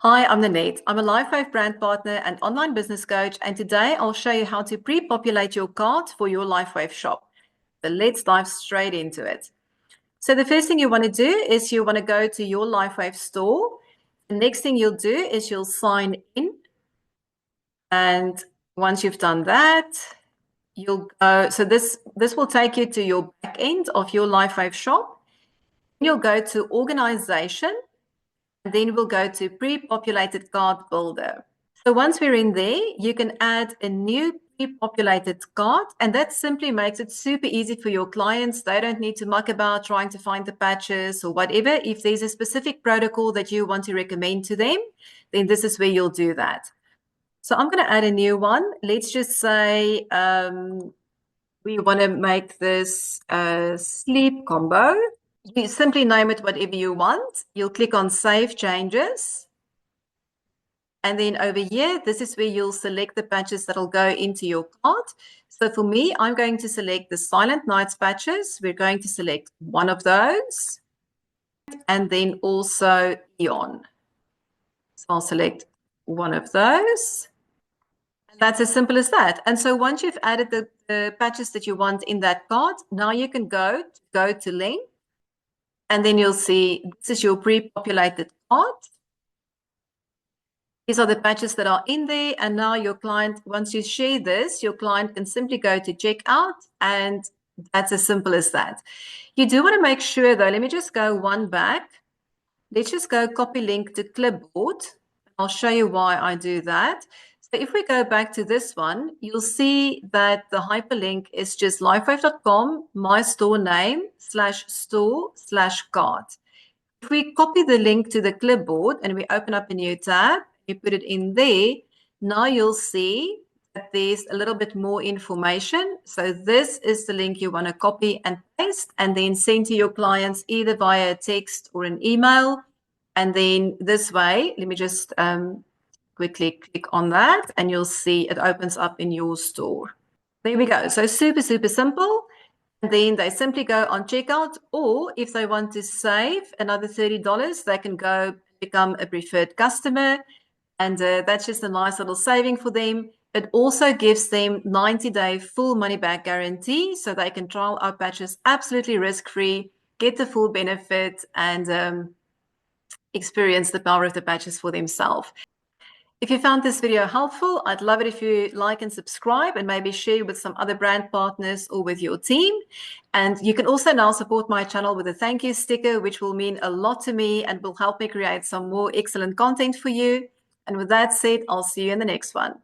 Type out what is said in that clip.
Hi, I'm Ninette. I'm a Lifewave brand partner and online business coach, and today I'll show you how to pre-populate your cart for your Lifewave shop. So let's dive straight into it. So the first thing you want to do is you want to go to your Lifewave store. The next thing you'll do is you'll sign in, and once you've done that, you'll go. So this will take you to your back end of your Lifewave shop. You'll go to organization. Then we'll go to pre-populated cart builder. So once we're in there, you can add a new pre-populated cart, and that simply makes it super easy for your clients. They don't need to muck about trying to find the patches or whatever. If there's a specific protocol that you want to recommend to them, then this is where you'll do that. So I'm going to add a new one. Let's just say we want to make this a sleep combo. You simply name it whatever you want. You'll click on Save Changes. And then over here, this is where you'll select the patches that'll go into your cart. So for me, I'm going to select the Silent Nights patches. We're going to select one of those. And then also Eon. So I'll select one of those. And that's as simple as that. And so once you've added the patches that you want in that cart, now you can go to link. And then you'll see this is your pre-populated cart. These are the patches that are in there. And now your client, once you share this, your client can simply go to checkout. And that's as simple as that. You do want to make sure, though, let me just go one back. Let's just go copy link to clipboard. I'll show you why I do that. So if we go back to this one, you'll see that the hyperlink is just lifewave.com, my store name, /store/cart. If we copy the link to the clipboard and we open up a new tab, you put it in there, now you'll see that there's a little bit more information. So this is the link you want to copy and paste and then send to your clients either via text or an email. And then this way, let me just quickly click on that and you'll see it opens up in your store. There we go. So super, super simple. And then they simply go on checkout, or if they want to save another $30, they can go become a preferred customer. And that's just a nice little saving for them. It also gives them 90-day full money back guarantee, so they can trial our patches absolutely risk-free, get the full benefit, and experience the power of the patches for themselves. If you found this video helpful, I'd love it if you like and subscribe and maybe share with some other brand partners or with your team. And you can also now support my channel with a thank you sticker, which will mean a lot to me and will help me create some more excellent content for you. And with that said, I'll see you in the next one.